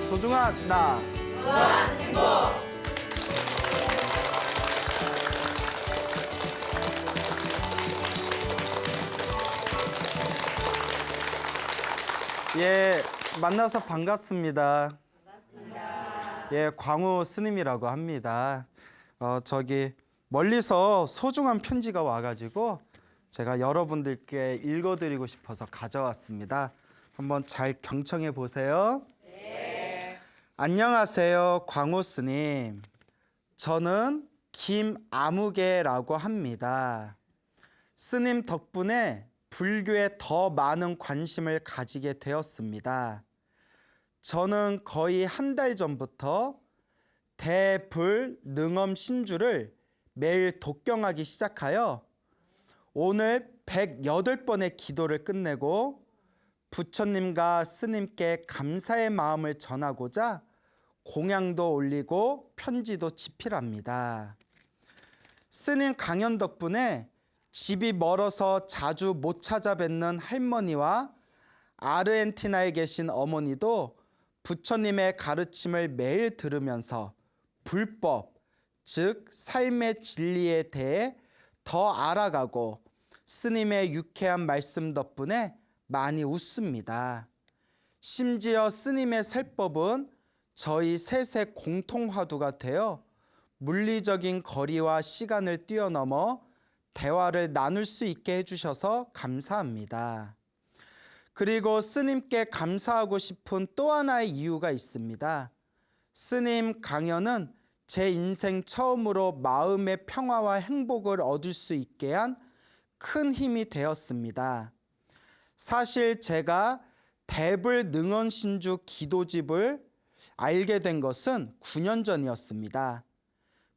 소중한 나. 무한 행복. 예, 만나서 반갑습니다. 예, 광우 스님이라고 합니다. 저기 멀리서 소중한 편지가 와가지고 제가 여러분들께 읽어드리고 싶어서 가져왔습니다. 한번 잘 경청해 보세요. 네. 안녕하세요, 광우 스님. 저는 김아무개라고 합니다. 스님 덕분에 불교에 더 많은 관심을 가지게 되었습니다. 저는 거의 한 달 전부터 대불능엄 신주를 매일 독경하기 시작하여 오늘 108번의 기도를 끝내고 부처님과 스님께 감사의 마음을 전하고자 공양도 올리고 편지도 집필합니다. 스님 강연 덕분에 집이 멀어서 자주 못 찾아뵙는 할머니와 아르헨티나에 계신 어머니도 부처님의 가르침을 매일 들으면서 불법, 즉 삶의 진리에 대해 더 알아가고 스님의 유쾌한 말씀 덕분에 많이 웃습니다. 심지어 스님의 설법은 저희 셋의 공통화두가 되어 물리적인 거리와 시간을 뛰어넘어 대화를 나눌 수 있게 해주셔서 감사합니다. 그리고 스님께 감사하고 싶은 또 하나의 이유가 있습니다. 스님 강연은 제 인생 처음으로 마음의 평화와 행복을 얻을 수 있게 한 큰 힘이 되었습니다. 사실 제가 대불능언신주 기도집을 알게 된 것은 9년 전이었습니다.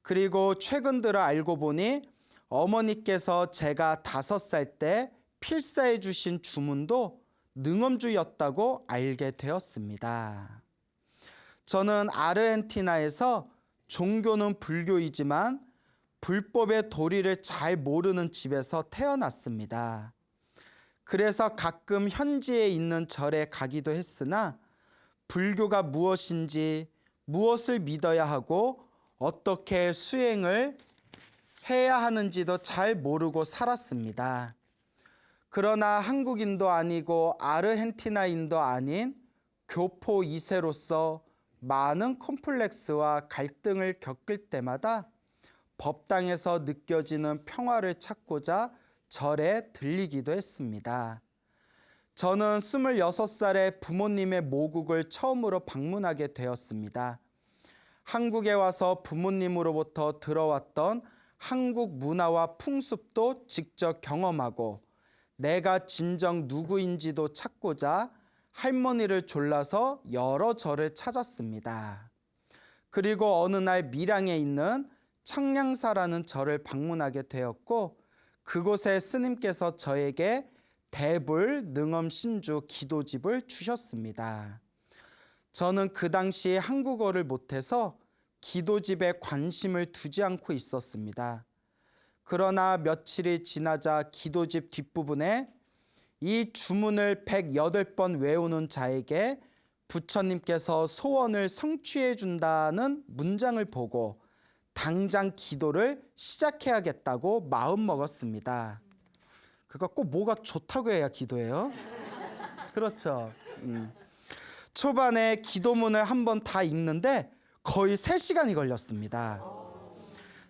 그리고 최근 들어 알고 보니 어머니께서 제가 5살 때 필사해 주신 주문도 능엄주였다고 알게 되었습니다. 저는 아르헨티나에서 종교는 불교이지만 불법의 도리를 잘 모르는 집에서 태어났습니다. 그래서 가끔 현지에 있는 절에 가기도 했으나 불교가 무엇인지, 무엇을 믿어야 하고 어떻게 수행을 해야 하는지도 잘 모르고 살았습니다. 그러나 한국인도 아니고 아르헨티나인도 아닌 교포 2세로서 많은 콤플렉스와 갈등을 겪을 때마다 법당에서 느껴지는 평화를 찾고자 절에 들리기도 했습니다. 저는 26살에 부모님의 모국을 처음으로 방문하게 되었습니다. 한국에 와서 부모님으로부터 들어왔던 한국 문화와 풍습도 직접 경험하고 내가 진정 누구인지도 찾고자 할머니를 졸라서 여러 절을 찾았습니다. 그리고 어느 날 밀양에 있는 청량사라는 절을 방문하게 되었고 그곳에 스님께서 저에게 대불능엄신주 기도집을 주셨습니다. 저는 그 당시 한국어를 못해서 기도집에 관심을 두지 않고 있었습니다. 그러나 며칠이 지나자 기도집 뒷부분에 이 주문을 108번 외우는 자에게 부처님께서 소원을 성취해 준다는 문장을 보고 당장 기도를 시작해야겠다고 마음먹었습니다. 그거 꼭 뭐가 좋다고 해야 기도해요? 그렇죠. 초반에 기도문을 한번 다 읽는데 거의 3시간이 걸렸습니다.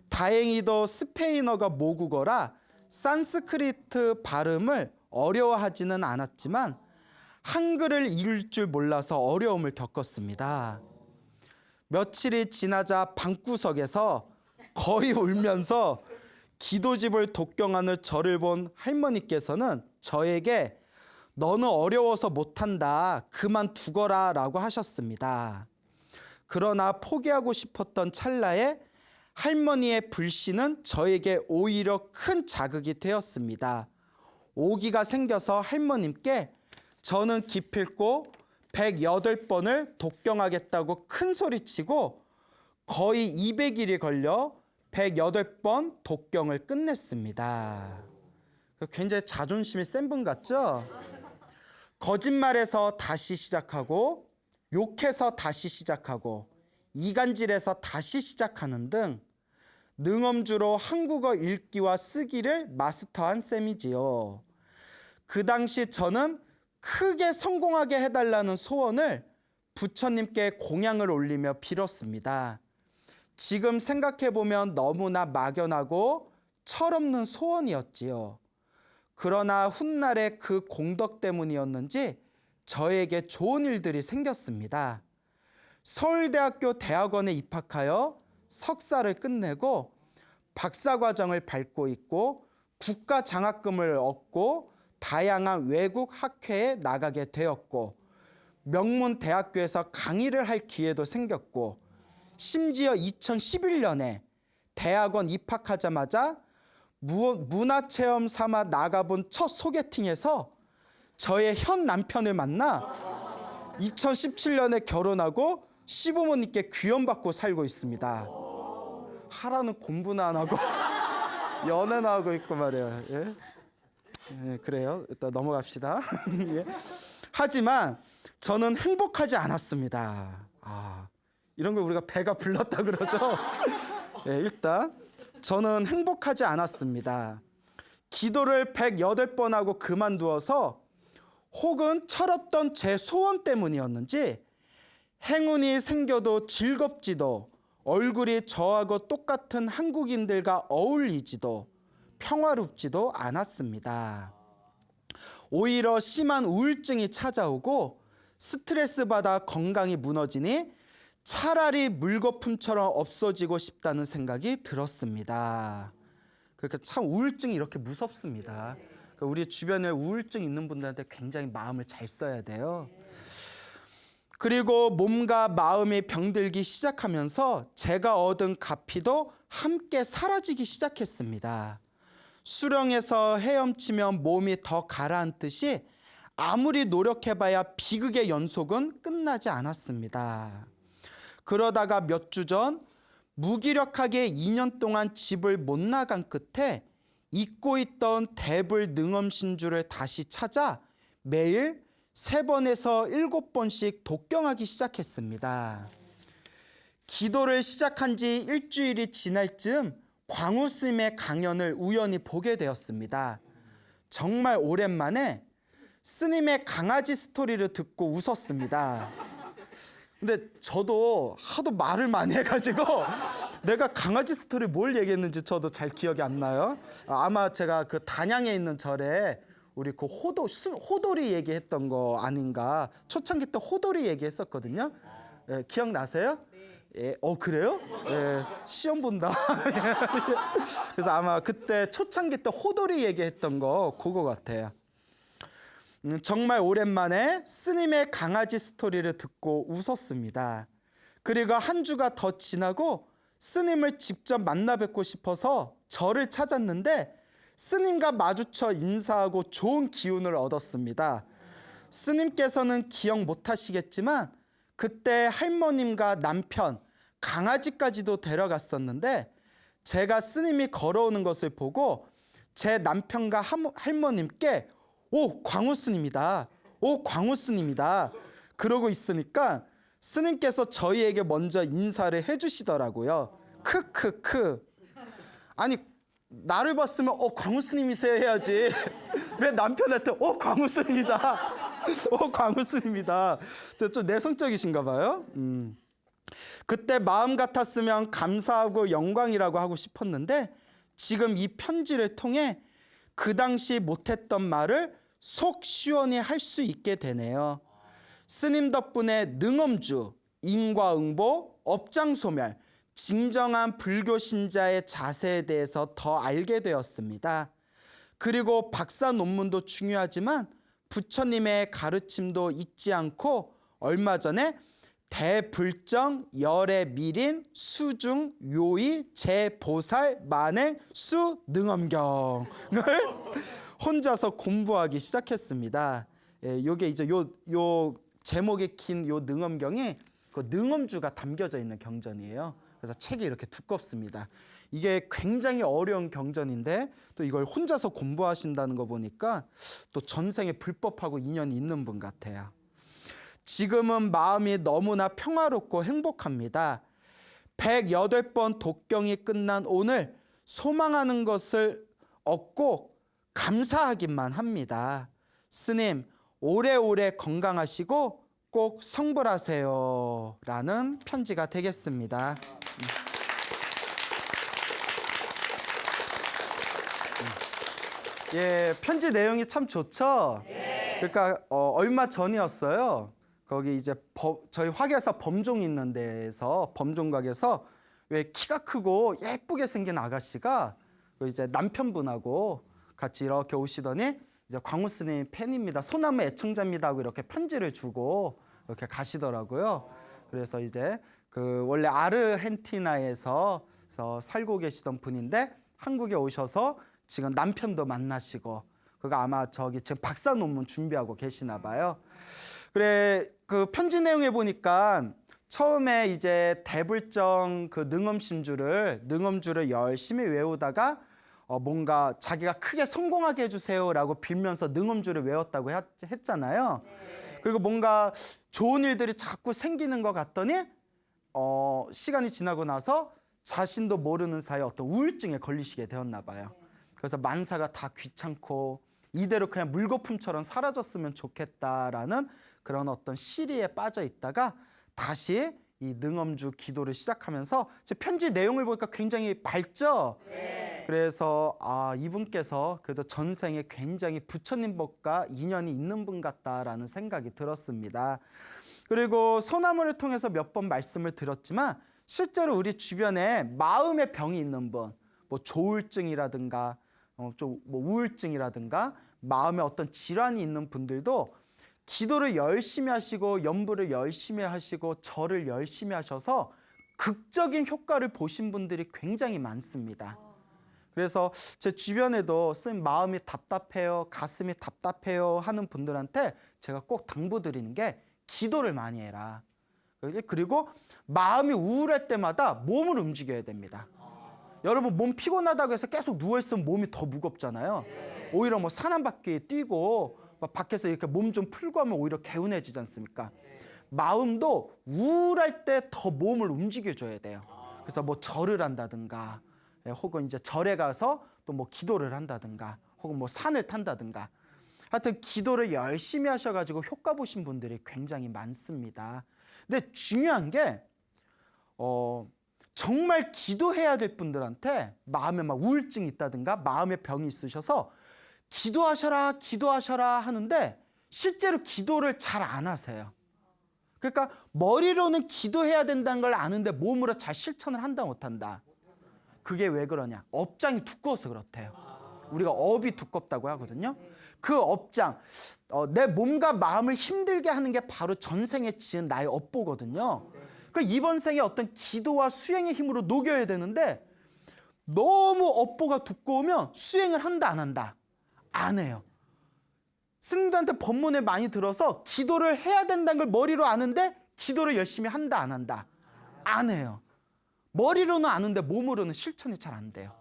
다행히도 스페인어가 모국어라 산스크리트 발음을 어려워하지는 않았지만 한글을 읽을 줄 몰라서 어려움을 겪었습니다. 며칠이 지나자 방구석에서 거의 울면서 기도집을 독경하는 저를 본 할머니께서는 저에게 너는 어려워서 못한다. 그만두거라 라고 하셨습니다. 그러나 포기하고 싶었던 찰나에 할머니의 불신은 저에게 오히려 큰 자극이 되었습니다. 오기가 생겨서 할머님께 저는 기필코 108번을 독경하겠다고 큰 소리치고 거의 200일이 걸려 108번 독경을 끝냈습니다. 굉장히 자존심이 센 분 같죠? 거짓말에서 다시 시작하고 욕해서 다시 시작하고 이간질해서 다시 시작하는 등 능엄주로 한국어 읽기와 쓰기를 마스터한 셈이지요. 그 당시 저는 크게 성공하게 해달라는 소원을 부처님께 공양을 올리며 빌었습니다. 지금 생각해보면 너무나 막연하고 철없는 소원이었지요. 그러나 훗날에 그 공덕 때문이었는지 저에게 좋은 일들이 생겼습니다. 서울대학교 대학원에 입학하여 석사를 끝내고 박사과정을 밟고 있고 국가장학금을 얻고 다양한 외국 학회에 나가게 되었고 명문 대학교에서 강의를 할 기회도 생겼고 심지어 2011년에 대학원 입학하자마자 문화체험 삼아 나가본 첫 소개팅에서 저의 현 남편을 만나 2017년에 결혼하고 시부모님께 귀염받고 살고 있습니다. 하라는 공부는 안 하고 연애나 하고 있고 말이에요. 예? 예, 그래요. 일단 넘어갑시다. 예. 하지만 저는 행복하지 않았습니다. 이런 걸 우리가 배가 불렀다 그러죠. 예, 일단 저는 행복하지 않았습니다. 기도를 108번 하고 그만두어서 혹은 철없던 제 소원 때문이었는지 행운이 생겨도 즐겁지도 얼굴이 저하고 똑같은 한국인들과 어울리지도 평화롭지도 않았습니다. 오히려 심한 우울증이 찾아오고 스트레스 받아 건강이 무너지니 차라리 물거품처럼 없어지고 싶다는 생각이 들었습니다. 그러니까 참 우울증이 이렇게 무섭습니다. 그러니까 우리 주변에 우울증 있는 분들한테 굉장히 마음을 잘 써야 돼요. 그리고 몸과 마음이 병들기 시작하면서 제가 얻은 가피도 함께 사라지기 시작했습니다. 수령에서 헤엄치면 몸이 더 가라앉듯이 아무리 노력해봐야 비극의 연속은 끝나지 않았습니다. 그러다가 몇 주 전 무기력하게 2년 동안 집을 못 나간 끝에 잊고 있던 대불 능엄신주를 다시 찾아 매일 3번에서 7번씩 독경하기 시작했습니다. 기도를 시작한 지 일주일이 지날 즈음 광우 스님의 강연을 우연히 보게 되었습니다. 정말 오랜만에 스님의 강아지 스토리를 듣고 웃었습니다. 근데 저도 하도 말을 많이 해가지고 내가 강아지 스토리 뭘 얘기했는지 저도 잘 기억이 안 나요. 아마 제가 그 단양에 있는 절에 우리 그 호돌이 얘기했던 거 아닌가. 초창기 때 호돌이 얘기했었거든요. 예, 기억나세요? 예, 그래요? 예, 시험 본다. 그래서 아마 그때 초창기 때 호돌이 얘기했던 거 그거 같아요. 정말 오랜만에 스님의 강아지 스토리를 듣고 웃었습니다. 그리고 한 주가 더 지나고 스님을 직접 만나 뵙고 싶어서 절을 찾았는데 스님과 마주쳐 인사하고 좋은 기운을 얻었습니다. 스님께서는 기억 못하시겠지만 그때 할머님과 남편, 강아지까지도 데려갔었는데 제가 스님이 걸어오는 것을 보고 제 남편과 할머님께 오, 광우 스님이다. 오, 광우 스님이다. 그러고 있으니까 스님께서 저희에게 먼저 인사를 해주시더라고요. 크크크. 아니 나를 봤으면 광우 스님이세요 해야지. 왜 남편한테 광우 스님이다. 광우 스님이다. 좀 내성적이신가 봐요. 그때 마음 같았으면 감사하고 영광이라고 하고 싶었는데 지금 이 편지를 통해 그 당시 못했던 말을 속 시원히 할 수 있게 되네요. 스님 덕분에 능엄주, 인과응보, 업장소멸, 진정한 불교 신자의 자세에 대해서 더 알게 되었습니다. 그리고 박사 논문도 중요하지만 부처님의 가르침도 잊지 않고 얼마 전에 대불정, 열애밀인, 수중, 요의, 제보살, 만행, 수능엄경을 혼자서 공부하기 시작했습니다. 요게 이제 요 제목이 긴 요 능엄경이 그 능엄주가 담겨져 있는 경전이에요. 그래서 책이 이렇게 두껍습니다. 이게 굉장히 어려운 경전인데 또 이걸 혼자서 공부하신다는 거 보니까 또 전생에 불법하고 인연이 있는 분 같아요. 지금은 마음이 너무나 평화롭고 행복합니다. 108번 독경이 끝난 오늘 소망하는 것을 얻고 감사하기만 합니다. 스님, 오래오래 건강하시고 꼭 성불하세요. 라는 편지가 되겠습니다. 예, 편지 내용이 참 좋죠? 그러니까 얼마 전이었어요. 거기 이제 저희 화계사 범종 있는 데에서 범종각에서 왜 키가 크고 예쁘게 생긴 아가씨가 이제 남편분하고 같이 이렇게 오시더니 이제 광우 스님 팬입니다. 소나무 애청자입니다 하고 이렇게 편지를 주고 이렇게 가시더라고요. 그래서 이제 그 원래 아르헨티나에서 살고 계시던 분인데 한국에 오셔서 지금 남편도 만나시고 그거 아마 저기 지금 박사 논문 준비하고 계시나 봐요. 그래 그 편지 내용에 보니까 처음에 이제 대불정 그 능엄주를 열심히 외우다가 뭔가 자기가 크게 성공하게 해주세요라고 빌면서 능엄주를 외웠다고 했잖아요. 그리고 뭔가 좋은 일들이 자꾸 생기는 것 같더니 시간이 지나고 나서 자신도 모르는 사이에 어떤 우울증에 걸리시게 되었나 봐요. 그래서 만사가 다 귀찮고 이대로 그냥 물거품처럼 사라졌으면 좋겠다라는 그런 어떤 시리에 빠져 있다가 다시 이 능엄주 기도를 시작하면서 제 편지 내용을 보니까 굉장히 밝죠? 네. 그래서 이분께서 그래도 전생에 굉장히 부처님 법과 인연이 있는 분 같다라는 생각이 들었습니다. 그리고 소나무를 통해서 몇 번 말씀을 드렸지만 실제로 우리 주변에 마음의 병이 있는 분, 뭐 조울증이라든가 좀 뭐 우울증이라든가 마음에 어떤 질환이 있는 분들도 기도를 열심히 하시고 연부를 열심히 하시고 절을 열심히 하셔서 극적인 효과를 보신 분들이 굉장히 많습니다. 그래서 제 주변에도 선생님 마음이 답답해요, 가슴이 답답해요 하는 분들한테 제가 꼭 당부드리는 게 기도를 많이 해라. 그리고 마음이 우울할 때마다 몸을 움직여야 됩니다. 여러분 몸 피곤하다고 해서 계속 누워있으면 몸이 더 무겁잖아요. 오히려 뭐 산 한 바퀴 뛰고 밖에서 이렇게 몸 좀 풀고 하면 오히려 개운해지지 않습니까? 마음도 우울할 때 더 몸을 움직여줘야 돼요. 그래서 뭐 절을 한다든가 혹은 이제 절에 가서 또 뭐 기도를 한다든가 혹은 뭐 산을 탄다든가 하여튼 기도를 열심히 하셔가지고 효과 보신 분들이 굉장히 많습니다. 근데 중요한 게 정말 기도해야 될 분들한테 마음에 막 우울증이 있다든가 마음의 병이 있으셔서 기도하셔라 하는데 실제로 기도를 잘 안 하세요. 그러니까 머리로는 기도해야 된다는 걸 아는데 몸으로 잘 실천을 한다 못한다. 그게 왜 그러냐? 업장이 두꺼워서 그렇대요. 우리가 업이 두껍다고 하거든요. 그 업장, 내 몸과 마음을 힘들게 하는 게 바로 전생에 지은 나의 업보거든요. 그러니까 이번 생에 어떤 기도와 수행의 힘으로 녹여야 되는데 너무 업보가 두꺼우면 수행을 한다 안 한다? 안 해요. 스님들한테 법문에 많이 들어서 기도를 해야 된다는 걸 머리로 아는데 기도를 열심히 한다 안 한다? 안 해요. 머리로는 아는데 몸으로는 실천이 잘 안 돼요.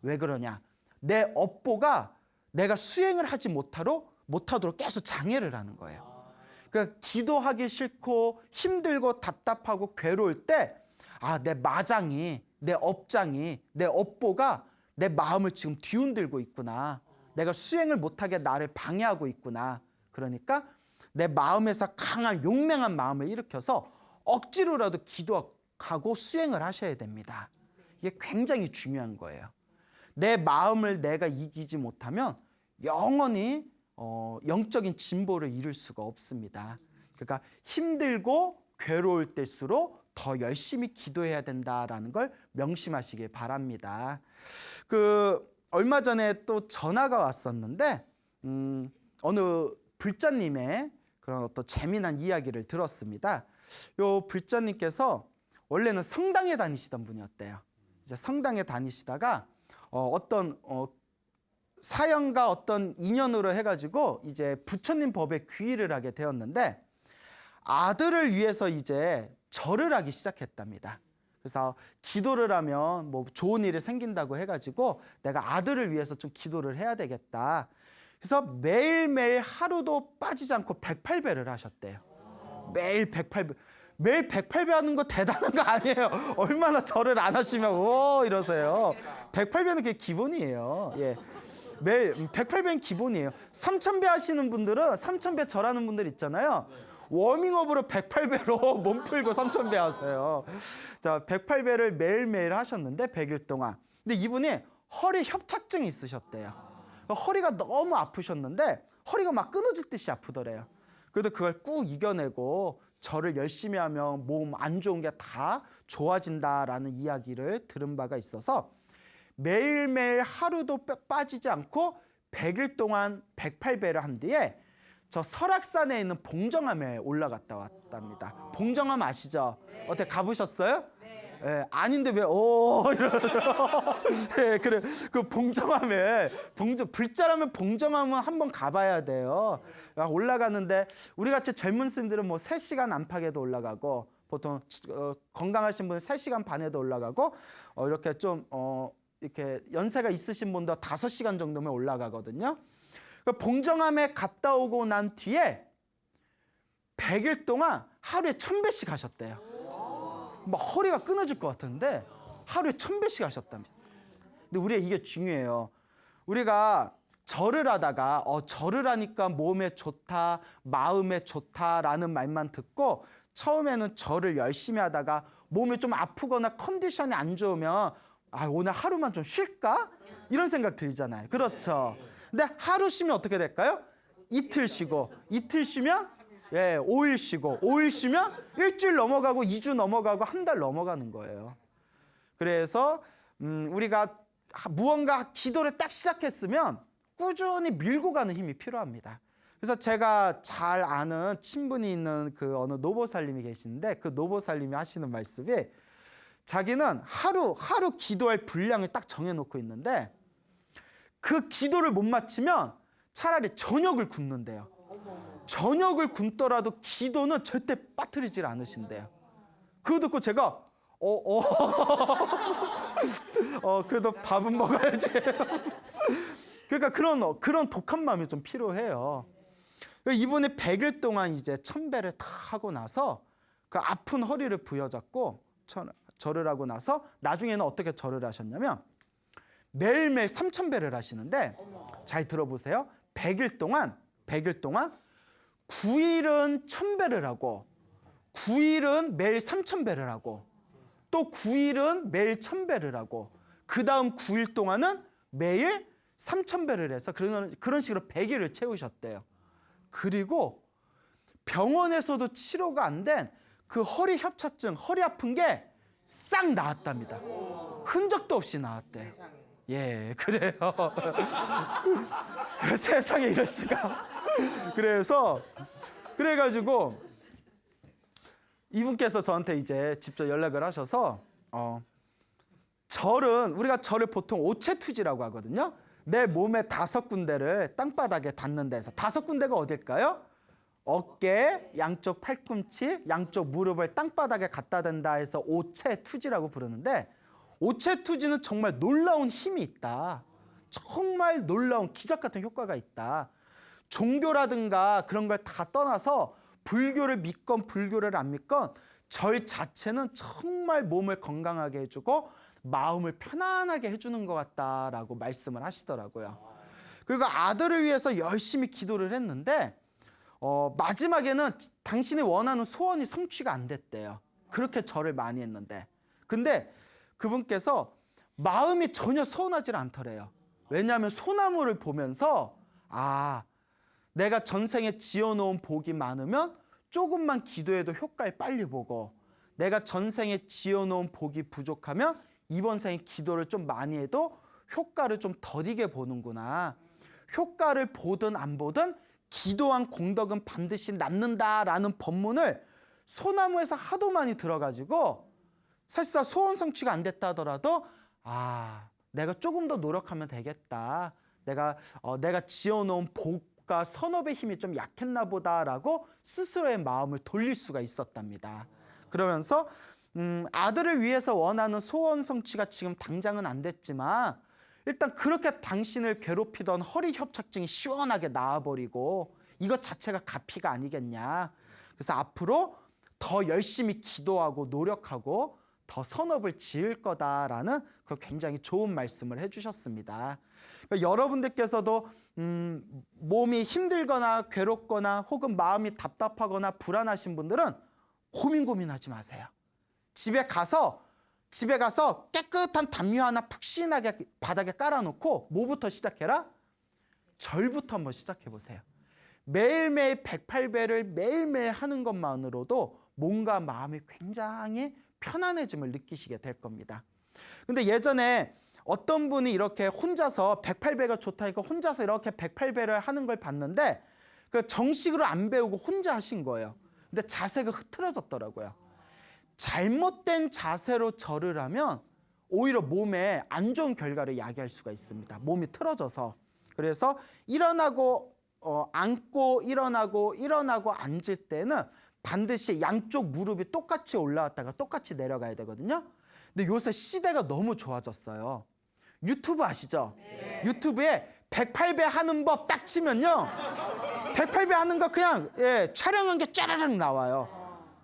왜 그러냐? 내 업보가 내가 수행을 하지 못하도록 계속 장애를 하는 거예요. 그러니까 기도하기 싫고 힘들고 답답하고 괴로울 때 내 마장이, 내 업장이, 내 업보가 내 마음을 지금 뒤흔들고 있구나. 내가 수행을 못하게 나를 방해하고 있구나. 그러니까 내 마음에서 강한 용맹한 마음을 일으켜서 억지로라도 기도하고 수행을 하셔야 됩니다. 이게 굉장히 중요한 거예요. 내 마음을 내가 이기지 못하면 영원히 영적인 진보를 이룰 수가 없습니다. 그러니까 힘들고 괴로울 때일수록 더 열심히 기도해야 된다라는 걸 명심하시길 바랍니다. 얼마 전에 또 전화가 왔었는데 어느 불자님의 그런 어떤 재미난 이야기를 들었습니다. 요 불자님께서 원래는 성당에 다니시던 분이었대요. 이제 성당에 다니시다가 어떤 사연과 어떤 인연으로 해가지고 이제 부처님 법에 귀의를 하게 되었는데 아들을 위해서 이제 절을 하기 시작했답니다. 그래서 기도를 하면 뭐 좋은 일이 생긴다고 해가지고 내가 아들을 위해서 좀 기도를 해야 되겠다. 그래서 매일매일 하루도 빠지지 않고 108배를 하셨대요. 매일 108배. 매일 108배 하는 거 대단한 거 아니에요. 얼마나 절을 안 하시면 오 이러세요. 108배는 그게 기본이에요. 예. 매일 108배는 기본이에요. 3000배 하시는 분들은 3000배 절하는 분들 있잖아요. 워밍업으로 108배로 몸 풀고 3000배 하세요. 자, 108배를 매일매일 하셨는데 100일 동안. 근데 이분이 허리 협착증이 있으셨대요. 허리가 너무 아프셨는데 허리가 막 끊어질 듯이 아프더래요. 그래도 그걸 꾹 이겨내고 절을 열심히 하면 몸 안 좋은 게 다 좋아진다라는 이야기를 들은 바가 있어서 매일매일 하루도 빠지지 않고 100일 동안 108배를 한 뒤에 저 설악산에 있는 봉정암에 올라갔다 왔답니다. 봉정암 아시죠? 어떻게 가보셨어요? 예, 아닌데 왜 이러요? 예, 그래 그 봉정암에 불자라면 봉정암은 한번 가봐야 돼요. 올라가는데 우리 같이 젊은 스님들은 뭐 3시간 안팎에도 올라가고 보통 건강하신 분은 3시간 반에도 올라가고 이렇게 좀 이렇게 연세가 있으신 분도 5시간 정도면 올라가거든요. 봉정암에 갔다 오고 난 뒤에 100일 동안 하루에 1000배씩 하셨대요. 막 허리가 끊어질 것 같은데 하루에 1000배씩 하셨답니다. 근데 우리가 이게 중요해요. 우리가 절을 하다가 절을 하니까 몸에 좋다, 마음에 좋다라는 말만 듣고 처음에는 절을 열심히 하다가 몸이 좀 아프거나 컨디션이 안 좋으면 오늘 하루만 좀 쉴까? 이런 생각 들잖아요. 그렇죠. 근데 하루 쉬면 어떻게 될까요? 이틀 쉬고 이틀 쉬면 5일 쉬고 5일 쉬면 일주일 넘어가고 2주 넘어가고 한 달 넘어가는 거예요. 그래서 우리가 무언가 기도를 딱 시작했으면 꾸준히 밀고 가는 힘이 필요합니다. 그래서 제가 잘 아는 친분이 있는 그 어느 노보살님이 계시는데 그 노보살님이 하시는 말씀이 자기는 하루 기도할 분량을 딱 정해놓고 있는데 그 기도를 못 마치면 차라리 저녁을 굶는데요. 저녁을 굶더라도 기도는 절대 빠뜨리질 않으신대요. 그거 듣고 제가 그래도 밥은 먹어야지. 그러니까 그런 독한 마음이 좀 필요해요. 이분이 100일 동안 이제 1000배를 다 하고 나서 그 아픈 허리를 부여잡고 절을 하고 나서 나중에는 어떻게 절을 하셨냐면 매일매일 3000배를 하시는데 잘 들어보세요. 100일 동안 9일은 1000배를 하고 9일은 매일 3000배를 하고 또 9일은 매일 1000배를 하고 그 다음 9일 동안은 매일 3000배를 해서 그런 식으로 100일을 채우셨대요. 그리고 병원에서도 치료가 안 된 그 허리 협착증, 허리 아픈 게 싹 나았답니다. 흔적도 없이 나았대요. 예, 그래요. 그 세상에 이럴 수가. 그래가지고 이분께서 저한테 이제 직접 연락을 하셔서 우리가 절을 보통 오체투지라고 하거든요. 내 몸의 5군데를 땅바닥에 닿는 데서 5군데가 어딜까요? 어깨, 양쪽 팔꿈치, 양쪽 무릎을 땅바닥에 갖다 댄다 해서 오체투지라고 부르는데 오체투지는 정말 놀라운 힘이 있다. 정말 놀라운 기적 같은 효과가 있다. 종교라든가 그런 걸 다 떠나서 불교를 믿건 불교를 안 믿건 절 자체는 정말 몸을 건강하게 해주고 마음을 편안하게 해주는 것 같다라고 말씀을 하시더라고요. 그리고 아들을 위해서 열심히 기도를 했는데 마지막에는 당신이 원하는 소원이 성취가 안 됐대요. 그렇게 절을 많이 했는데. 근데 그분께서 마음이 전혀 서운하지 않더래요. 왜냐하면 소나무를 보면서 내가 전생에 지어놓은 복이 많으면 조금만 기도해도 효과를 빨리 보고 내가 전생에 지어놓은 복이 부족하면 이번 생에 기도를 좀 많이 해도 효과를 좀 더디게 보는구나. 효과를 보든 안 보든 기도한 공덕은 반드시 남는다라는 법문을 소나무에서 하도 많이 들어가지고 사실상 소원 성취가 안 됐다 하더라도 내가 조금 더 노력하면 되겠다. 내가 지어놓은 복과 선업의 힘이 좀 약했나 보다라고 스스로의 마음을 돌릴 수가 있었답니다. 그러면서 아들을 위해서 원하는 소원 성취가 지금 당장은 안 됐지만 일단 그렇게 당신을 괴롭히던 허리 협착증이 시원하게 나아버리고 이것 자체가 가피가 아니겠냐. 그래서 앞으로 더 열심히 기도하고 노력하고 더 선업을 지을 거다라는 그 굉장히 좋은 말씀을 해주셨습니다. 그러니까 여러분들께서도 몸이 힘들거나 괴롭거나 혹은 마음이 답답하거나 불안하신 분들은 고민하지 마세요. 집에 가서 깨끗한 담요 하나 푹신하게 바닥에 깔아놓고 뭐부터 시작해라? 절부터 한번 시작해보세요. 매일매일 108배를 매일매일 하는 것만으로도 몸과 마음이 굉장히 편안해짐을 느끼시게 될 겁니다. 근데 예전에 어떤 분이 이렇게 혼자서 108배가 좋다니까 혼자서 이렇게 108배를 하는 걸 봤는데 그 정식으로 안 배우고 혼자 하신 거예요. 근데 자세가 흐트러졌더라고요. 잘못된 자세로 절을 하면 오히려 몸에 안 좋은 결과를 야기할 수가 있습니다. 몸이 틀어져서. 그래서 일어나고 앉고 일어나고 앉을 때는 반드시 양쪽 무릎이 똑같이 올라왔다가 똑같이 내려가야 되거든요. 근데 요새 시대가 너무 좋아졌어요. 유튜브 아시죠? 네. 유튜브에 108배 하는 법 딱 치면요. 108배 하는 거 그냥 촬영한 게 짜라락 나와요.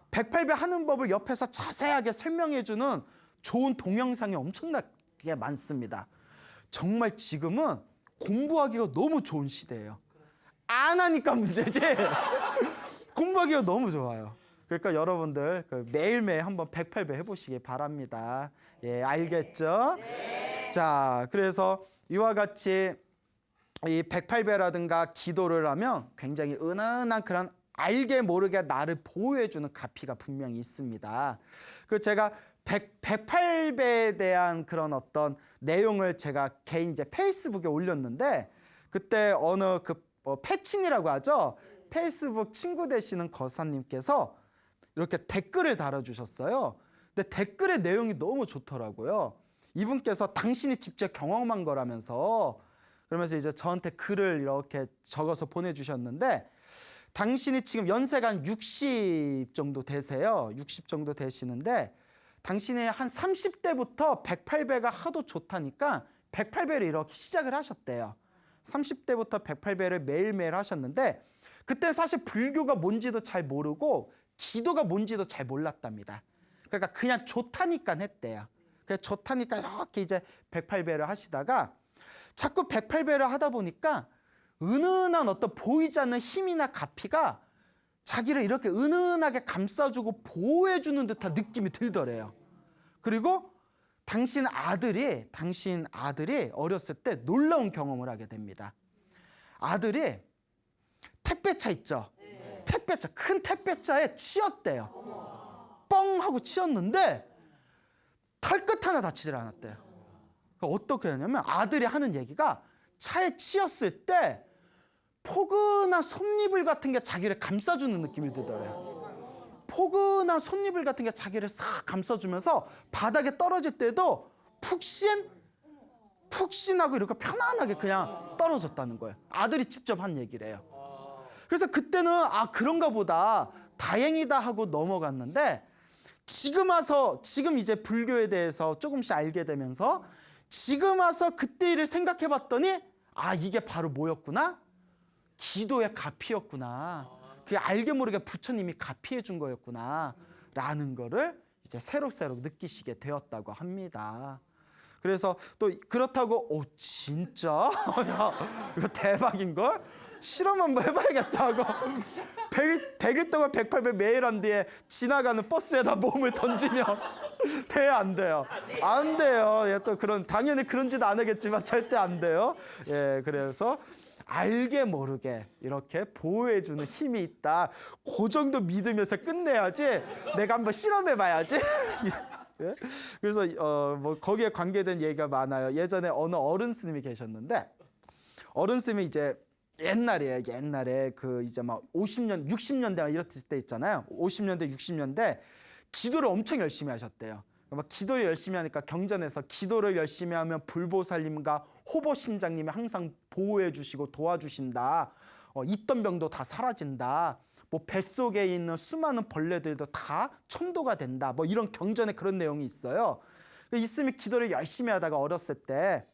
108배 하는 법을 옆에서 자세하게 설명해주는 좋은 동영상이 엄청나게 많습니다. 정말 지금은 공부하기가 너무 좋은 시대예요. 안 하니까 문제지. 공부하기가 너무 좋아요. 그러니까 여러분들 매일매일 한번 108배 해보시기 바랍니다. 예, 알겠죠? 네. 자, 그래서 이와 같이 이 108배라든가 기도를 하면 굉장히 은은한 그런 알게 모르게 나를 보호해주는 가피가 분명히 있습니다. 그 제가 108배에 대한 그런 어떤 내용을 제가 개인 이제 페이스북에 올렸는데 그때 어느 패친이라고 하죠. 페이스북 친구 되시는 거사님께서 이렇게 댓글을 달아주셨어요. 근데 댓글의 내용이 너무 좋더라고요. 이분께서 당신이 직접 경험한 거라면서 그러면서 이제 저한테 글을 이렇게 적어서 보내주셨는데 당신이 지금 연세가 한 60 정도 되세요. 60 정도 되시는데 당신이 한 30대부터 108배가 하도 좋다니까 108배를 이렇게 시작을 하셨대요. 30대부터 108배를 매일매일 하셨는데 그때 사실 불교가 뭔지도 잘 모르고 기도가 뭔지도 잘 몰랐답니다. 그러니까 그냥 좋다니까 했대요. 그래서 좋다니까 이렇게 이제 108배를 하시다가 자꾸 108배를 하다 보니까 은은한 어떤 보이지 않는 힘이나 가피가 자기를 이렇게 은은하게 감싸주고 보호해주는 듯한 느낌이 들더래요. 그리고 당신 아들이 어렸을 때 놀라운 경험을 하게 됩니다. 아들이 택배차 있죠? 네. 택배차, 큰 택배차에 치였대요. 뻥 하고 치였는데 털끝 하나 다치질 않았대요. 어떻게 하냐면 아들이 하는 얘기가 차에 치였을 때 포근한 솜니불 같은 게 자기를 감싸주는 느낌이 들더래요. 포근한 솜니불 같은 게 자기를 싹 감싸주면서 바닥에 떨어질 때도 푹신하고 이렇게 편안하게 그냥 떨어졌다는 거예요. 아들이 직접 한 얘기래요. 그래서 그때는 그런가 보다 다행이다 하고 넘어갔는데 지금 이제 불교에 대해서 조금씩 알게 되면서 지금 와서 그때 일을 생각해 봤더니 이게 바로 뭐였구나? 기도의 가피였구나. 그게 알게 모르게 부처님이 가피해 준 거였구나 라는 거를 이제 새록새록 느끼시게 되었다고 합니다. 그래서 또 그렇다고 진짜? 야, 이거 대박인걸? 실험 한번 해봐야겠다 하고 100일 동안 108배 매일 한 뒤에 지나가는 버스에다 몸을 던지면 돼요, 안 돼요? 안 돼요. 예, 또 당연히 그런 짓 안 하겠지만 절대 안 돼요. 예, 그래서 알게 모르게 이렇게 보호해주는 힘이 있다. 그 정도 믿으면서 끝내야지. 내가 한번 실험해봐야지. 예? 그래서 뭐 거기에 관계된 얘기가 많아요. 예전에 어느 어른 스님이 계셨는데 어른 스님이 이제 옛날에 그 이제 막 50년, 60년대 이랬을 때 있잖아요. 50년대, 60년대 기도를 엄청 열심히 하셨대요. 막 기도를 열심히 하니까 경전에서 기도를 열심히 하면 불보살님과 호보신장님이 항상 보호해 주시고 도와주신다. 있던 병도 다 사라진다. 뭐 뱃속에 있는 수많은 벌레들도 다 천도가 된다. 뭐 이런 경전에 그런 내용이 있어요. 있으면 기도를 열심히 하다가 어렸을 때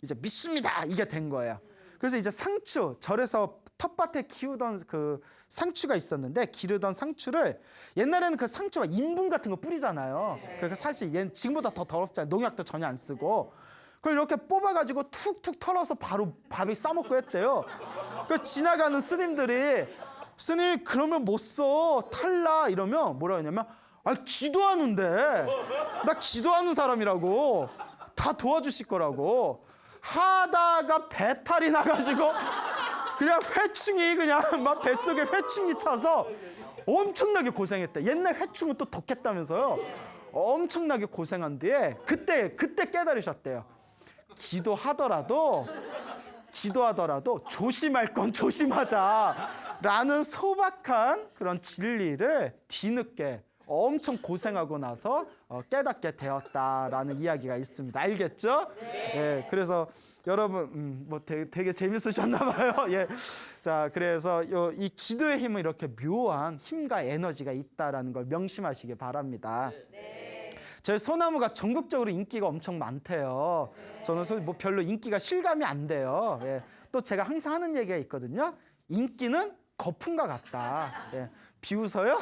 이제 믿습니다. 이게 된 거예요. 그래서 이제 상추 절에서 텃밭에 키우던 그 상추가 있었는데 기르던 상추를 옛날에는 그 상추가 인분 같은 거 뿌리잖아요. 그러니까 사실 얘는 지금보다 더 더럽잖아요. 농약도 전혀 안 쓰고. 그걸 이렇게 뽑아가지고 툭툭 털어서 바로 밥에 싸먹고 했대요. 그 지나가는 스님들이 스님 그러면 못 써 탈라 이러면 뭐라 하냐면 아 기도하는데 나 기도하는 사람이라고 다 도와주실 거라고 하다가 배탈이 나가지고 그냥 회충이 그냥 막 뱃속에 회충이 차서 엄청나게 고생했대. 옛날 회충은 또 독했다면서요. 엄청나게 고생한 뒤에 그때 깨달으셨대요. 기도하더라도 조심할 건 조심하자라는 소박한 그런 진리를 뒤늦게 엄청 고생하고 나서 깨닫게 되었다라는 이야기가 있습니다. 알겠죠? 예, 그래서 여러분 뭐 되게 재밌으셨나 봐요. 예. 자, 그래서 이 기도의 힘은 이렇게 묘한 힘과 에너지가 있다라는 걸 명심하시기 바랍니다. 저희 소나무가 전국적으로 인기가 엄청 많대요. 저는 뭐 별로 인기가 실감이 안 돼요. 예. 또 제가 항상 하는 얘기가 있거든요. 인기는 거품과 같다. 예. 비웃어요?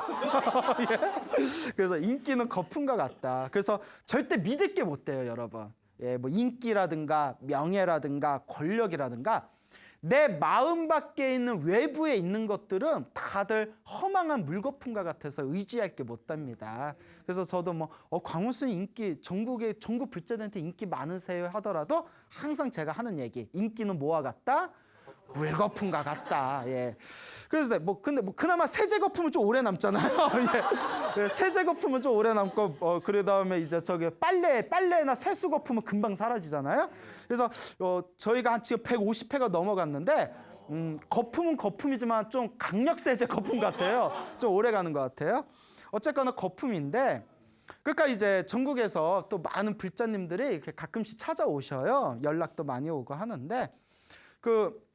예. 그래서 인기는 거품과 같다. 그래서 절대 믿을 게 못 돼요, 여러분. 예, 뭐 인기라든가 명예라든가 권력이라든가 내 마음 밖에 있는 외부에 있는 것들은 다들 허망한 물거품과 같아서 의지할 게 못 답니다. 그래서 저도 뭐 광우스님 인기 전국 불자들한테 인기 많으세요 하더라도 항상 제가 하는 얘기 인기는 뭐와 같다? 물거품과 같다. 예. 그래서 근데 그나마 세제 거품은 좀 오래 남잖아요. 예. 세제 거품은 좀 오래 남고 그 다음에 이제 저기 빨래나 세수 거품은 금방 사라지잖아요. 그래서 저희가 한 지금 150회가 넘어갔는데 거품은 거품이지만 좀 강력 세제 거품 같아요. 좀 오래 가는 것 같아요. 어쨌거나 거품인데 그러니까 이제 전국에서 또 많은 불자님들이 이렇게 가끔씩 찾아오셔요. 연락도 많이 오고 하는데 그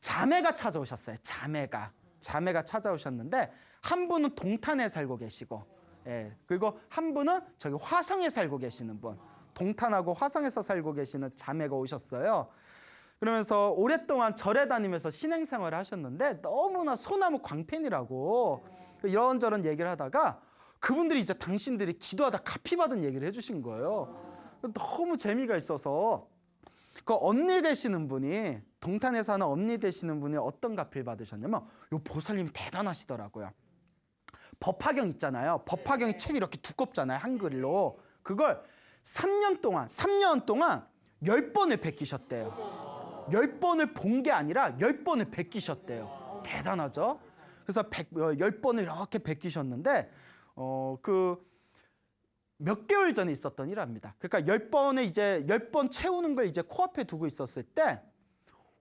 자매가 찾아오셨어요. 자매가 찾아오셨는데 한 분은 동탄에 살고 계시고, 예, 그리고 한 분은 저기 화성에 살고 계시는 분, 동탄하고 화성에서 살고 계시는 자매가 오셨어요. 그러면서 오랫동안 절에 다니면서 신행생활을 하셨는데 너무나 소나무 광팬이라고 이런저런 얘기를 하다가 그분들이 이제 당신들이 기도하다 가피 받은 얘기를 해주신 거예요. 너무 재미가 있어서 그 언니 되시는 분이 동탄에 사는 언니 되시는 분이 어떤 가피를 받으셨냐면 요 보살님이 대단하시더라고요. 법화경 있잖아요. 법화경이 책이 이렇게 두껍잖아요. 한글로. 그걸 3년 동안 10번을 베끼셨대요. 10번을 본 게 아니라 10번을 베끼셨대요. 대단하죠? 그래서 10번을 이렇게 베끼셨는데 몇 개월 전에 있었던 일합니다. 그러니까 10번 채우는 걸 이제 코앞에 두고 있었을 때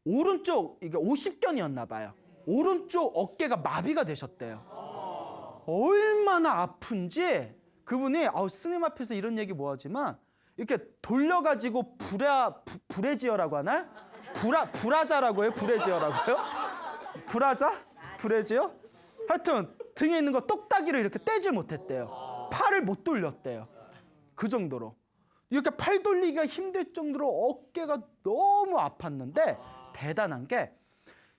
오른쪽 이게 50견이었나 봐요. 오른쪽 어깨가 마비가 되셨대요. 얼마나 아픈지 그분이 스님 앞에서 이런 얘기 뭐하지만 이렇게 돌려가지고 브레지어라고 하나? 브라자라고 해요? 브레지어라고요? 브레지어? 하여튼 등에 있는 거 똑딱이를 이렇게 떼질 못했대요. 팔을 못 돌렸대요. 그 정도로. 이렇게 팔 돌리기가 힘들 정도로 어깨가 너무 아팠는데 대단한 게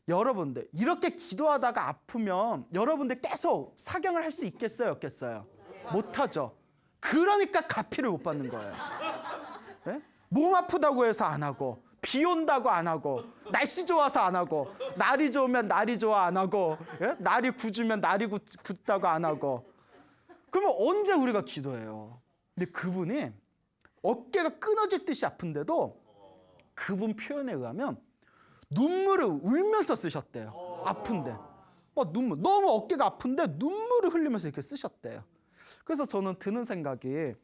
여러분들 이렇게 기도하다가 아프면 여러분들 계속 사경을 할 수 있겠어요? 없겠어요? 못하죠. 그러니까 가피를 못 받는 거예요. 네? 몸 아프다고 해서 안 하고 비 온다고 안 하고 날씨 좋아서 안 하고 날이 좋으면 날이 좋아 안 하고 예? 날이 굳으면 날이 굳다고 안 하고 그러면 언제 우리가 기도해요? 근데 그분이 어깨가 끊어질 듯이 아픈데도 그분 표현에 의하면 눈물을 울면서 쓰셨대요. 아픈데. 눈물. 너무 어깨가 아픈데 눈물을 흘리면서 이렇게 쓰셨대요. 그래서 저는 드는 생각이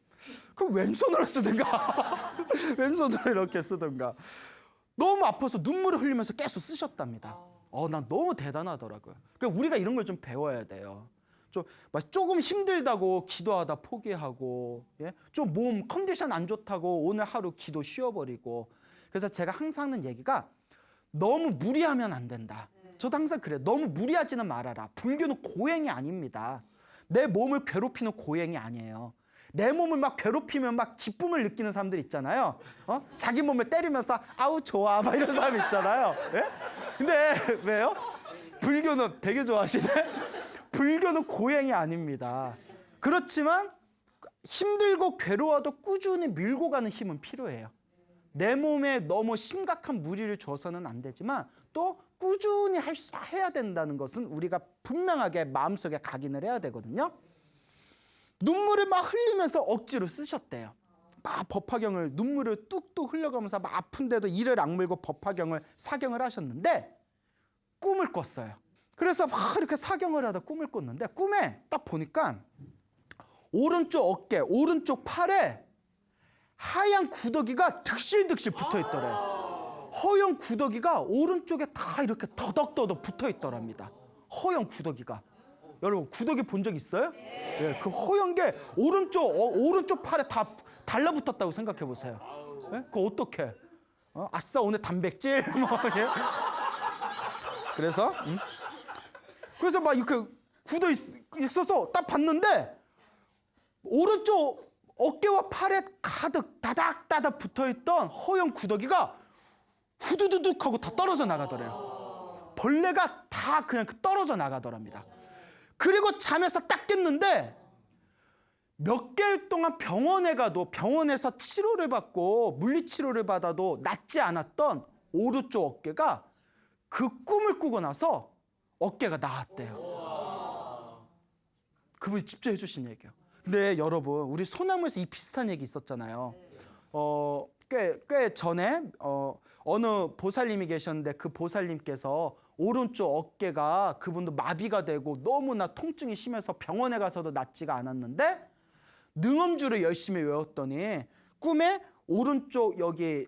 그럼 왼손으로 쓰든가 왼손으로 이렇게 쓰든가 너무 아파서 눈물을 흘리면서 계속 쓰셨답니다. 난 너무 대단하더라고요. 그러니까 우리가 이런 걸 좀 배워야 돼요. 조금 힘들다고 기도하다 포기하고, 예? 좀 몸 컨디션 안 좋다고 오늘 하루 기도 쉬어버리고. 그래서 제가 항상 하는 얘기가 너무 무리하면 안 된다. 저도 항상 그래요. 너무 무리하지는 말아라. 불교는 고행이 아닙니다. 내 몸을 괴롭히는 고행이 아니에요. 내 몸을 막 괴롭히면 막 기쁨을 느끼는 사람들 있잖아요. 자기 몸을 때리면서 아우 좋아 막 이런 사람 있잖아요. 예? 근데 왜요? 불교는 되게 좋아하시네. 불교는 고행이 아닙니다. 그렇지만 힘들고 괴로워도 꾸준히 밀고 가는 힘은 필요해요. 내 몸에 너무 심각한 무리를 줘서는 안 되지만 또 꾸준히 해야 된다는 것은 우리가 분명하게 마음속에 각인을 해야 되거든요. 눈물을 막 흘리면서 억지로 쓰셨대요. 막 법화경을 눈물을 뚝뚝 흘려가면서 막 아픈데도 이를 악물고 법화경을 사경을 하셨는데 꿈을 꿨어요. 그래서 막 이렇게 사경을 하다 꿈을 꿨는데 꿈에 딱 보니까 오른쪽 어깨, 오른쪽 팔에 하얀 구더기가 득실득실 붙어 있더래요. 허연 구더기가 오른쪽에 다 이렇게 더덕더덕 붙어 있더랍니다. 허연 구더기가. 여러분 구더기 본 적 있어요? 네, 그 허연 게 오른쪽 팔에 다 달라붙었다고 생각해 보세요. 네? 그거 어떡해? 아싸 오늘 단백질 뭐 예? 그래서 막 이렇게 굳어 있어서 딱 봤는데 오른쪽 어깨와 팔에 가득 다닥다닥 붙어있던 허연 구더기가 후두두둑 하고 다 떨어져 나가더래요. 벌레가 다 그냥 떨어져 나가더랍니다. 그리고 잠에서 딱 깼는데 몇 개월 동안 병원에 가도 병원에서 치료를 받고 물리치료를 받아도 낫지 않았던 오른쪽 어깨가 그 꿈을 꾸고 나서 어깨가 나았대요. 그분이 직접 해주신 얘기예요. 근데 여러분 우리 소나무에서 이 비슷한 얘기 있었잖아요. 꽤 전에 어느 보살님이 계셨는데 그 보살님께서 오른쪽 어깨가 그분도 마비가 되고 너무나 통증이 심해서 병원에 가서도 낫지가 않았는데 능엄주를 열심히 외웠더니 꿈에 오른쪽 여기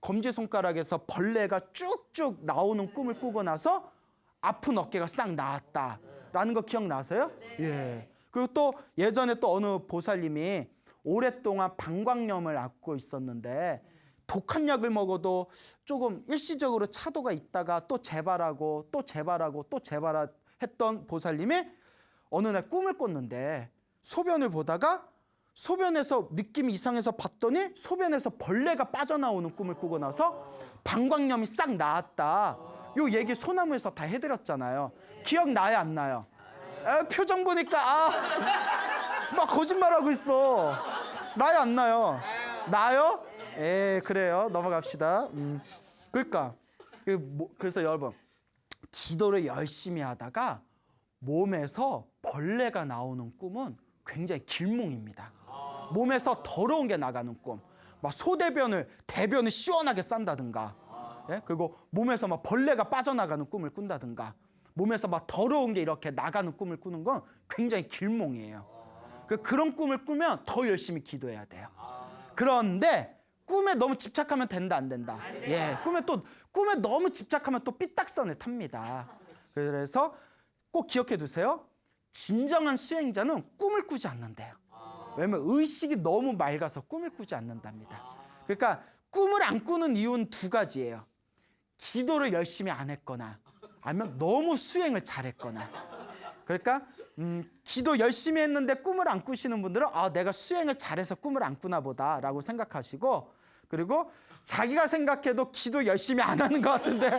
검지손가락에서 벌레가 쭉쭉 나오는 꿈을 꾸고 나서 아픈 어깨가 싹 나았다라는 거 기억나세요? 예. 그리고 또 예전에 또 어느 보살님이 오랫동안 방광염을 앓고 있었는데 독한 약을 먹어도 조금 일시적으로 차도가 있다가 또 재발하고 또 재발하고 또 재발했던 보살님이 어느 날 꿈을 꿨는데 소변을 보다가 소변에서 느낌이 이상해서 봤더니 소변에서 벌레가 빠져나오는 꿈을 꾸고 나서 방광염이 싹 나았다. 요 얘기 소나무에서 다 해드렸잖아요. 기억나요 안 나요? 표정 보니까 막 거짓말하고 있어. 나요 안 나요? 나요? 그래요. 넘어갑시다. 그러니까 그래서 여러분 기도를 열심히 하다가 몸에서 벌레가 나오는 꿈은 굉장히 길몽입니다. 몸에서 더러운 게 나가는 꿈, 막 대변을 시원하게 싼다든가, 예? 그리고 몸에서 막 벌레가 빠져나가는 꿈을 꾼다든가, 몸에서 막 더러운 게 이렇게 나가는 꿈을 꾸는 건 굉장히 길몽이에요. 그런 꿈을 꾸면 더 열심히 기도해야 돼요. 그런데 꿈에 너무 집착하면 된다 안 된다? 예, 꿈에 너무 집착하면 또 삐딱선을 탑니다. 그래서 꼭 기억해 두세요. 진정한 수행자는 꿈을 꾸지 않는데요. 왜냐면 의식이 너무 맑아서 꿈을 꾸지 않는답니다. 그러니까 꿈을 안 꾸는 이유는 두 가지예요. 기도를 열심히 안 했거나 아니면 너무 수행을 잘했거나. 그러니까 기도 열심히 했는데 꿈을 안 꾸시는 분들은 내가 수행을 잘해서 꿈을 안 꾸나 보다라고 생각하시고, 그리고 자기가 생각해도 기도 열심히 안 하는 것 같은데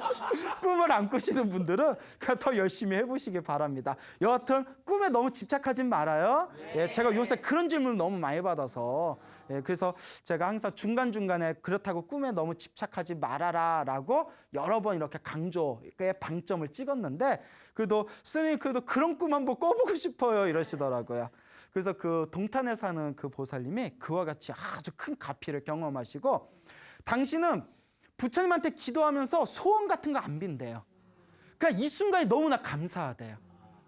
꿈을 안 꾸시는 분들은 그냥 더 열심히 해보시기 바랍니다. 여하튼 꿈에 너무 집착하지 말아요. 예, 제가 요새 그런 질문을 너무 많이 받아서 그래서 제가 항상 중간중간에 그렇다고 꿈에 너무 집착하지 말아라 라고 여러 번 이렇게 강조의 방점을 찍었는데 그래도 스님 그래도 그런 꿈 한번 꿔보고 싶어요 이러시더라고요. 그래서 그 동탄에 사는 그 보살님이 그와 같이 아주 큰 가피를 경험하시고 당신은 부처님한테 기도하면서 소원 같은 거 안 빈대요. 그러니까 이 순간이 너무나 감사하대요.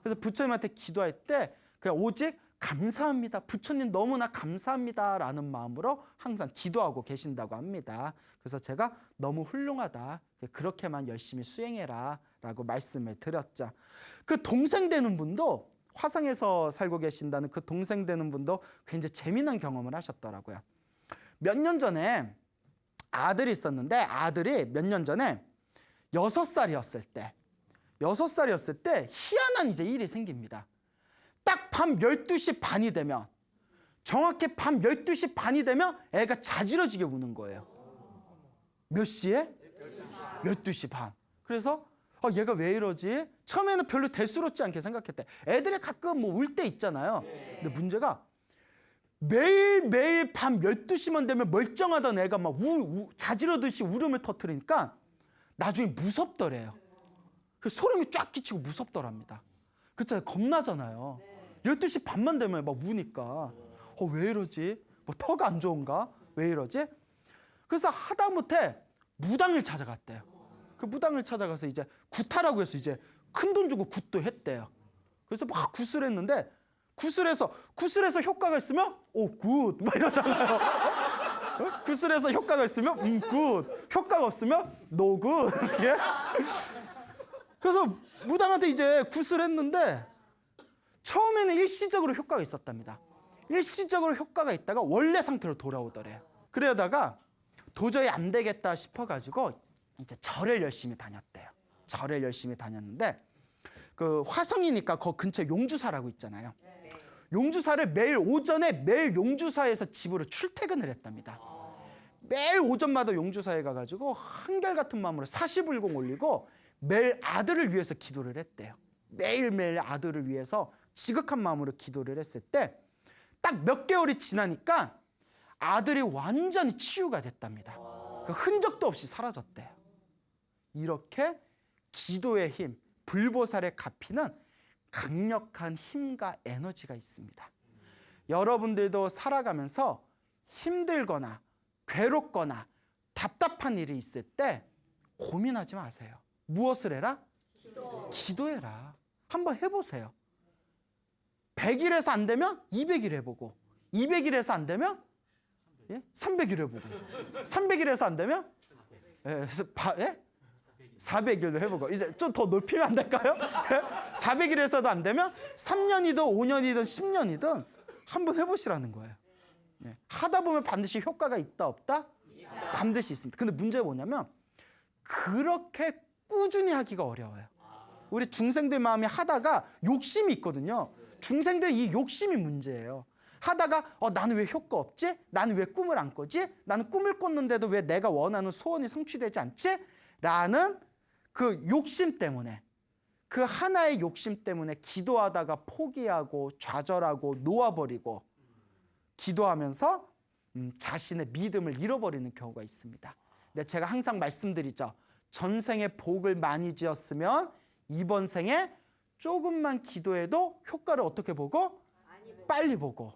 그래서 부처님한테 기도할 때 그냥 오직 감사합니다. 부처님 너무나 감사합니다. 라는 마음으로 항상 기도하고 계신다고 합니다. 그래서 제가 너무 훌륭하다. 그렇게만 열심히 수행해라. 라고 말씀을 드렸죠. 그 동생 되는 분도 화성에서 살고 계신다는 그 동생 되는 분도 굉장히 재미난 경험을 하셨더라고요. 몇 년 전에 아들이 있었는데 아들이 몇 년 전에 6살이었을 때 희한한 이제 일이 생깁니다. 딱 밤 12시 반이 되면 정확히 밤 12시 반이 되면 애가 자지러지게 우는 거예요. 몇 시에? 12시 반. 그래서 얘가 왜 이러지? 처음에는 별로 대수롭지 않게 생각했대. 애들이 가끔 뭐 울 때 있잖아요. 근데 문제가 매일매일 밤 12시만 되면 멀쩡하던 애가 막 자지러듯이 울음을 터뜨리니까 나중에 무섭더래요. 그 소름이 쫙 끼치고 무섭더랍니다. 그렇잖아요. 겁나잖아요. 12시 반만 되면 막 우니까 왜 이러지? 뭐 터가 안 좋은가? 왜 이러지? 그래서 하다못해 무당을 찾아갔대요. 그 무당을 찾아가서 이제 굿하라고 해서 이제 큰돈 주고 굿도 했대요. 그래서 막 굿을 했는데 구슬해서 효과가 있으면 굿 막 이러잖아요. 구슬해서 효과가 있으면 굿, 효과가 없으면 노 굿. 예? 그래서 무당한테 이제 구슬했는데 처음에는 일시적으로 효과가 있었답니다. 일시적으로 효과가 있다가 원래 상태로 돌아오더래요. 그러다가 도저히 안 되겠다 싶어가지고 이제 절을 열심히 다녔대요. 절을 열심히 다녔는데 그 화성이니까 그 근처에 용주사라고 있잖아요. 용주사를 매일 오전에 매일 용주사에서 집으로 출퇴근을 했답니다. 매일 오전마다 용주사에 가가지고 한결같은 마음으로 사시불공 올리고 매일 아들을 위해서 기도를 했대요. 매일매일 아들을 위해서 지극한 마음으로 기도를 했을 때 딱 몇 개월이 지나니까 아들이 완전히 치유가 됐답니다. 그 흔적도 없이 사라졌대요. 이렇게 기도의 힘, 불보살의 가피는 강력한 힘과 에너지가 있습니다. 여러분들도 살아가면서 힘들거나 괴롭거나 답답한 일이 있을 때 고민하지 마세요. 무엇을 해라? 기도해라. 한번 해보세요. 100일에서 안 되면 200일 해보고 200일에서 안 되면 300일 해보고 300일에서 안 되면 400일도 해보고 이제 좀 더 높이면 안 될까요? 400일에서도 안 되면 3년이든 5년이든 10년이든 한번 해보시라는 거예요. 하다 보면 반드시 효과가 있다 없다? 반드시 있습니다. 근데 문제가 뭐냐면 그렇게 꾸준히 하기가 어려워요. 우리 중생들 마음이 하다가 욕심이 있거든요. 중생들 이 욕심이 문제예요. 하다가 나는 왜 효과 없지? 나는 왜 꿈을 안 꾸지? 나는 꿈을 꿨는데도 왜 내가 원하는 소원이 성취되지 않지? 라는 그 욕심 때문에 그 하나의 욕심 때문에 기도하다가 포기하고 좌절하고 놓아버리고 기도하면서 자신의 믿음을 잃어버리는 경우가 있습니다. 근데 제가 항상 말씀드리죠. 전생에 복을 많이 지었으면 이번 생에 조금만 기도해도 효과를 어떻게 보고? 빨리 보고.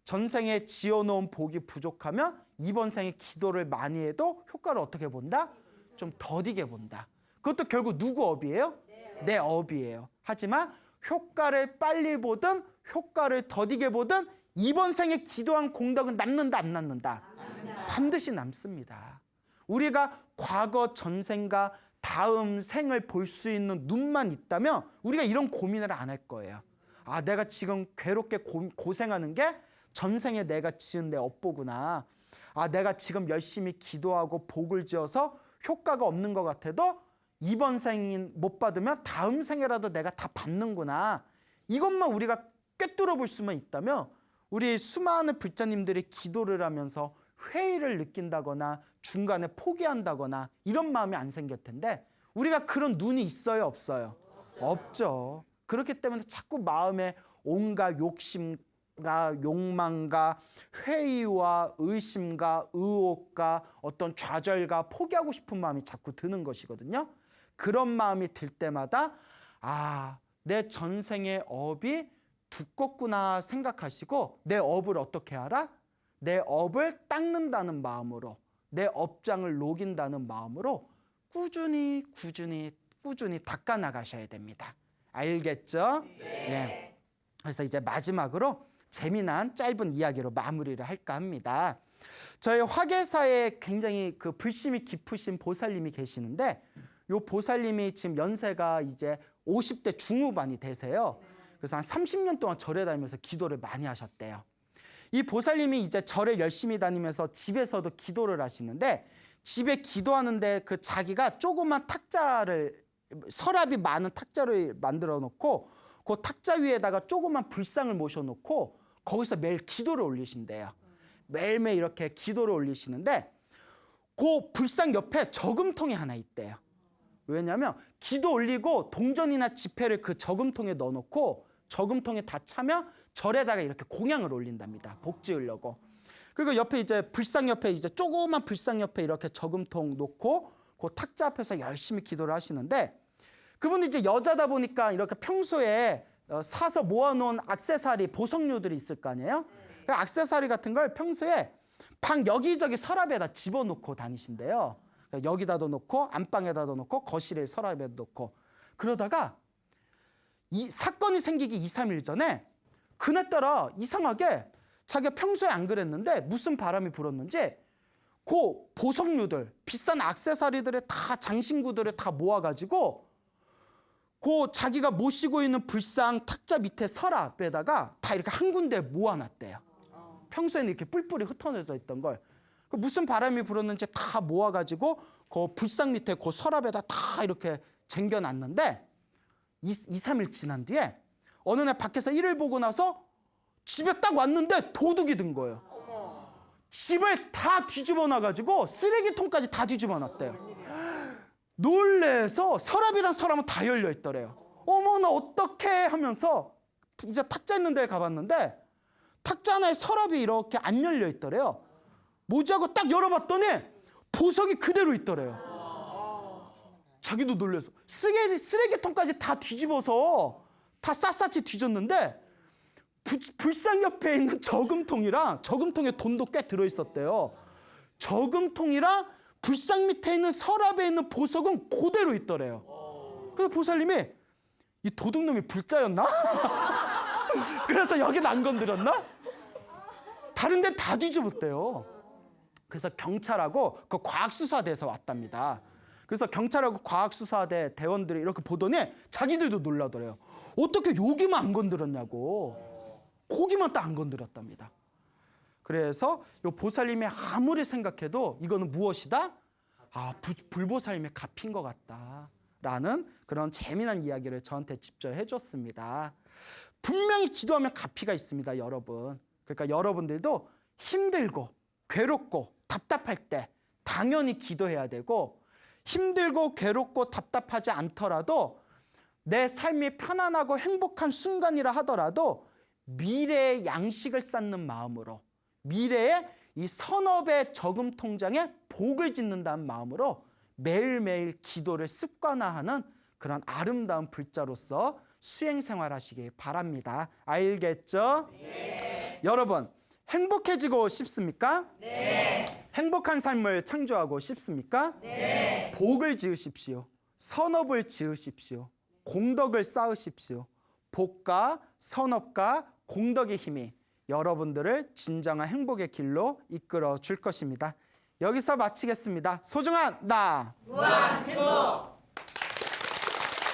전생에 지어놓은 복이 부족하면 이번 생에 기도를 많이 해도 효과를 어떻게 본다? 좀 더디게 본다. 그것도 결국 누구 업이에요? 내 업이에요. 하지만 효과를 빨리 보든 효과를 더디게 보든 이번 생에 기도한 공덕은 남는다 안 남는다? 반드시 남습니다. 우리가 과거 전생과 다음 생을 볼 수 있는 눈만 있다면 우리가 이런 고민을 안 할 거예요. 내가 지금 괴롭게 고생하는 게 전생에 내가 지은 내 업보구나. 내가 지금 열심히 기도하고 복을 지어서 효과가 없는 것 같아도 이번 생인 못 받으면 다음 생에라도 내가 다 받는구나. 이것만 우리가 꿰뚫어 볼 수만 있다면 우리 수많은 불자님들이 기도를 하면서 회의를 느낀다거나 중간에 포기한다거나 이런 마음이 안 생길 텐데 우리가 그런 눈이 있어요 없어요? 없죠. 그렇기 때문에 자꾸 마음에 온갖 욕심과 욕망과 회의와 의심과 의혹과 어떤 좌절과 포기하고 싶은 마음이 자꾸 드는 것이거든요. 그런 마음이 들 때마다 내 전생의 업이 두껍구나 생각하시고 내 업을 어떻게 알아? 내 업을 닦는다는 마음으로 내 업장을 녹인다는 마음으로 꾸준히 닦아나가셔야 됩니다. 알겠죠? 네. 그래서 이제 마지막으로 재미난 짧은 이야기로 마무리를 할까 합니다. 저희 화계사에 굉장히 그 불심이 깊으신 보살님이 계시는데 요 보살님이 지금 연세가 이제 50대 중후반이 되세요. 그래서 한 30년 동안 절에 다니면서 기도를 많이 하셨대요. 이 보살님이 이제 절에 열심히 다니면서 집에서도 기도를 하시는데 집에 기도하는데 그 자기가 조그만 탁자를 서랍이 많은 탁자를 만들어 놓고 그 탁자 위에다가 조그만 불상을 모셔놓고 거기서 매일 기도를 올리신대요. 매일매일 이렇게 기도를 올리시는데 그 불상 옆에 저금통이 하나 있대요. 왜냐하면 기도 올리고 동전이나 지폐를 그 저금통에 넣어놓고 저금통에 다 차면 절에다가 이렇게 공양을 올린답니다. 복 지으려고. 그리고 옆에 이제 불상 옆에 이제 조그만 불상 옆에 이렇게 저금통 놓고 그 탁자 앞에서 열심히 기도를 하시는데, 그분이 이제 여자다 보니까 이렇게 평소에 사서 모아놓은 액세서리, 보석류들이 있을 거 아니에요? 그 액세서리 같은 걸 평소에 방 여기저기 서랍에다 집어넣고 다니신대요. 여기다도 놓고 안방에다도 놓고 거실에 서랍에도 놓고. 그러다가 이 사건이 생기기 2, 3일 전에 그날따라 이상하게 자기가 평소에 안 그랬는데 무슨 바람이 불었는지 그 보석류들, 비싼 액세서리들을 다, 장신구들을 다 모아가지고 그 자기가 모시고 있는 불상 탁자 밑에 서랍에다가 다 이렇게 한 군데 모아놨대요. 평소에는 이렇게 뿔뿔이 흩어져 있던 걸 무슨 바람이 불었는지 다 모아가지고 그 불상 밑에 그 서랍에다 다 이렇게 쟁겨놨는데 2, 3일 지난 뒤에 어느 날 밖에서 일을 보고 나서 집에 딱 왔는데 도둑이 든 거예요. 집을 다 뒤집어 놔가지고 쓰레기통까지 다 뒤집어 놨대요. 놀래서 서랍이랑 서랍은 다 열려 있더래요. 어머, 나 어떡해 하면서 이제 탁자 있는 데에 가봤는데 탁자 하나에 서랍이 이렇게 안 열려 있더래요. 뭐지 하고 딱 열어봤더니 보석이 그대로 있더래요. 자기도 놀래서 쓰레기통까지 다 뒤집어서 다 샅샅이 뒤졌는데 불상 옆에 있는 저금통이랑 저금통에 돈도 꽤 들어있었대요. 저금통이랑 불상 밑에 있는 서랍에 있는 보석은 그대로 있더래요. 그래서 보살님이 이 도둑놈이 불자였나? 그래서 여긴 안 건드렸나? 다른 데는 다 뒤집었대요. 그래서 경찰하고 그 과학수사대에서 왔답니다. 그래서 경찰하고 과학수사대 대원들이 이렇게 보더니 자기들도 놀라더래요. 어떻게 여기만 안 건드렸냐고. 거기만 딱 안 건드렸답니다. 그래서 이 보살님이 아무리 생각해도 이거는 무엇이다? 불보살님의 값인 것 같다라는 그런 재미난 이야기를 저한테 직접 해줬습니다. 분명히 기도하면 값이가 있습니다, 여러분. 그러니까 여러분들도 힘들고 괴롭고 답답할 때 당연히 기도해야 되고, 힘들고 괴롭고 답답하지 않더라도 내 삶이 편안하고 행복한 순간이라 하더라도 미래의 양식을 쌓는 마음으로, 미래의 이 선업의 저금통장에 복을 짓는다는 마음으로 매일매일 기도를 습관화하는 그런 아름다운 불자로서 수행생활하시기 바랍니다. 알겠죠? 네. 여러분, 행복해지고 싶습니까? 네. 행복한 삶을 창조하고 싶습니까? 네. 복을 지으십시오. 선업을 지으십시오. 공덕을 쌓으십시오. 복과 선업과 공덕의 힘이 여러분들을 진정한 행복의 길로 이끌어 줄 것입니다. 여기서 마치겠습니다. 소중한 나 무한 행복